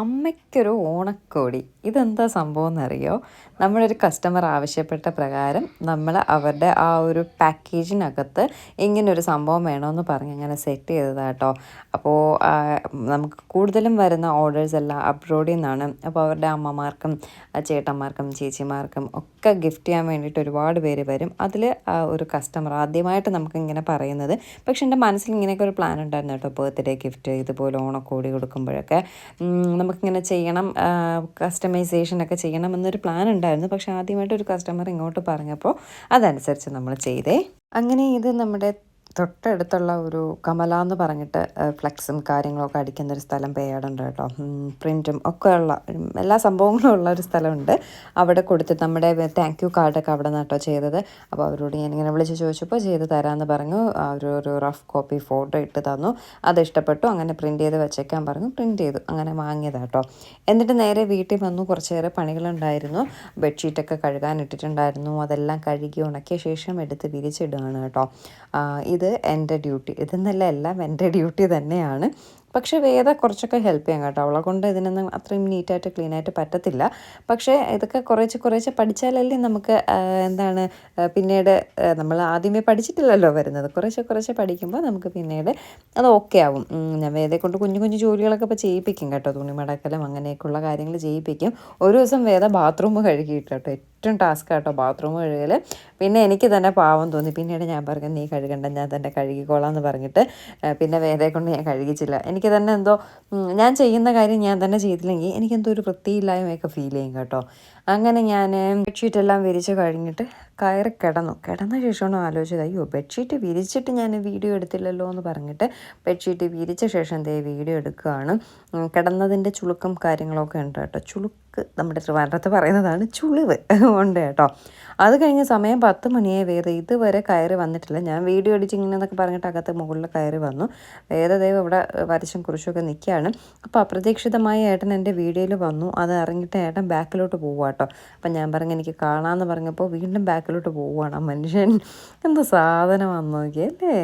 അമ്മയ്ക്കൊരു ഓണക്കോടി. ഇതെന്താ സംഭവം എന്നറിയോ? നമ്മളൊരു കസ്റ്റമർ ആവശ്യപ്പെട്ട പ്രകാരം നമ്മൾ അവരുടെ ആ ഒരു പാക്കേജിനകത്ത് ഇങ്ങനൊരു സംഭവം വേണമെന്ന് പറഞ്ഞ് അങ്ങനെ സെറ്റ് ചെയ്തതാട്ടോ. അപ്പോൾ നമുക്ക് കൂടുതലും വരുന്ന ഓർഡേഴ്സ് എല്ലാം അബ്രോഡിൽ നിന്നാണ്. അപ്പോൾ അവരുടെ അമ്മമാർക്കും ചേട്ടന്മാർക്കും ചേച്ചിമാർക്കും ഒക്കെ ഗിഫ്റ്റ് ചെയ്യാൻ വേണ്ടിയിട്ട് ഒരുപാട് പേര് വരും. അതിൽ ഒരു കസ്റ്റമർ ആദ്യമായിട്ട് നമുക്കിങ്ങനെ പറയുന്നത്, പക്ഷെ എൻ്റെ മനസ്സിൽ ഇങ്ങനെയൊക്കെ ഒരു പ്ലാൻ ഉണ്ടായിരുന്നു കേട്ടോ. ബർത്ത്ഡേ ഗിഫ്റ്റ് ഇതുപോലെ ഓണക്കോടി കൊടുക്കുമ്പോഴൊക്കെ നമുക്കിങ്ങനെ ചെയ്യണം, കസ്റ്റമൈസേഷനൊക്കെ ചെയ്യണം എന്നൊരു പ്ലാൻ ഉണ്ടായിരുന്നു. പക്ഷേ ആദ്യമായിട്ട് ഒരു കസ്റ്റമർ ഇങ്ങോട്ട് പറഞ്ഞപ്പോൾ അതനുസരിച്ച് നമ്മൾ ചെയ്തേ. അങ്ങനെ ഇത് നമ്മുടെ തൊട്ടടുത്തുള്ള ഒരു കമല എന്ന് പറഞ്ഞിട്ട് ഫ്ലെക്സും കാര്യങ്ങളൊക്കെ അടിക്കുന്നൊരു സ്ഥലം പേയാടുണ്ട് കേട്ടോ. പ്രിൻറ്റും ഒക്കെ ഉള്ള എല്ലാ സംഭവങ്ങളും ഉള്ള ഒരു സ്ഥലമുണ്ട്. അവിടെ കൊടുത്തിട്ട് നമ്മുടെ താങ്ക് യു കാർഡൊക്കെ അവിടെ നിന്നാട്ടോ ചെയ്തത്. അപ്പോൾ അവരോട് ഞാനിങ്ങനെ വിളിച്ച് ചോദിച്ചപ്പോൾ ചെയ്ത് തരാമെന്ന് പറഞ്ഞു. ഒരു റഫ് കോപ്പി ഫോട്ടോ ഇട്ട് തന്നു. അത് ഇഷ്ടപ്പെട്ടു. അങ്ങനെ പ്രിൻറ്റ് ചെയ്ത് വെച്ചേക്കാൻ പറഞ്ഞു. പ്രിൻറ്റ് ചെയ്തു. അങ്ങനെ വാങ്ങിയതാട്ടോ. എന്നിട്ട് നേരെ വീട്ടിൽ വന്നു. കുറച്ചേറെ പണികളുണ്ടായിരുന്നു. ബെഡ്ഷീറ്റൊക്കെ കഴുകാനിട്ടിട്ടുണ്ടായിരുന്നു. അതെല്ലാം കഴുകി ഉണക്കിയ ശേഷം എടുത്ത് വിരിച്ചിടുകയാണ് കേട്ടോ. ഇത് എൻ്റെ ഡ്യൂട്ടി. ഇതെന്നല്ല, എല്ലാം എൻ്റെ ഡ്യൂട്ടി തന്നെയാണ്. പക്ഷേ വേദ കുറച്ചൊക്കെ ഹെൽപ്പ് ചെയ്യാം കേട്ടോ. അവളെ കൊണ്ട് ഇതിനൊന്നും അത്രയും നീറ്റായിട്ട് ക്ലീനായിട്ട് പറ്റത്തില്ല. പക്ഷേ ഇതൊക്കെ കുറേശ്ശെ പഠിച്ചാലല്ലേ നമുക്ക് പിന്നീട് നമ്മൾ ആദ്യമേ പഠിച്ചിട്ടില്ലല്ലോ വരുന്നത്. കുറേശ്ശെ പഠിക്കുമ്പോൾ നമുക്ക് പിന്നീട് അത് ഓക്കെ ആവും. ഞാൻ വേദയെ കൊണ്ട് കുഞ്ഞു ജോലികളൊക്കെ ഇപ്പോൾ ചെയ്യിപ്പിക്കും കേട്ടോ. തുണി മടക്കലും അങ്ങനെയൊക്കെയുള്ള കാര്യങ്ങൾ ചെയ്യിപ്പിക്കും. ഒരു ദിവസം വേദ ബാത്റൂം കഴുകിയിട്ട് കേട്ടോ. ഏറ്റവും ടാസ്ക് കേട്ടോ ബാത്റൂം കഴുകൽ. പിന്നെ എനിക്ക് തന്നെ പാവം തോന്നി. പിന്നീട് ഞാൻ പറഞ്ഞു, നീ കഴുകണ്ട, ഞാൻ തന്നെ കഴുകിക്കോളാം എന്ന് പറഞ്ഞിട്ട് പിന്നെ വേദയെ കൊണ്ട് ഞാൻ കഴുകിച്ചില്ല. എനിക്ക് തന്നെ എന്തോ ഞാൻ ചെയ്യുന്ന കാര്യം ഞാൻ തന്നെ ചെയ്തില്ലെങ്കിൽ എനിക്കെന്തോ ഒരു വൃത്തിയില്ലായ്മയൊക്കെ ഫീൽ ചെയ്യും കേട്ടോ. അങ്ങനെ ഞാൻ ബെഡ്ഷീറ്റെല്ലാം വിരിച്ച് കഴിഞ്ഞിട്ട് കയറി കിടന്ന ശേഷമാണ് ആലോചിച്ചത്, അയ്യോ ബെഡ്ഷീറ്റ് വിരിച്ചിട്ട് ഞാൻ വീഡിയോ എടുത്തില്ലല്ലോ എന്ന് പറഞ്ഞിട്ട് ബെഡ്ഷീറ്റ് വിരിച്ച ശേഷം വീഡിയോ എടുക്കുകയാണ്. കിടന്നതിൻ്റെ ചുളുക്കം കാര്യങ്ങളൊക്കെ ഉണ്ട് കേട്ടോ. ചുളുക്ക് നമ്മുടെ ട്രിവാൻഡ്രത്ത് പറയുന്നതാണ്, ചുളിവ് ഉണ്ട് കേട്ടോ. അത് കഴിഞ്ഞ സമയം 10 മണിയായി. വേദ ഇതുവരെ കയറി വന്നിട്ടില്ല. ഞാൻ വീഡിയോ അടിച്ച് ഇങ്ങനെന്നൊക്കെ പറഞ്ഞിട്ട് അകത്ത് മുകളിൽ കയറി വന്നു. വേദദേവ് ഇവിടെ വരച്ചും കുറിച്ചൊക്കെ നിൽക്കുകയാണ്. അപ്പോൾ അപ്രതീക്ഷിതമായി ഏട്ടൻ എൻ്റെ വീഡിയോയിൽ വന്നു. അത് അറിഞ്ഞിട്ട് ഏട്ടൻ ബാക്കിലോട്ട് പോവുക കേട്ടോ. അപ്പം ഞാൻ പറഞ്ഞു എനിക്ക് കാണാമെന്ന് പറഞ്ഞപ്പോൾ വീണ്ടും ബാക്കിലോട്ട് പോവുകയാണ് ആ മനുഷ്യൻ. എന്ത് സാധനം വന്നു നോക്കിയല്ലേ.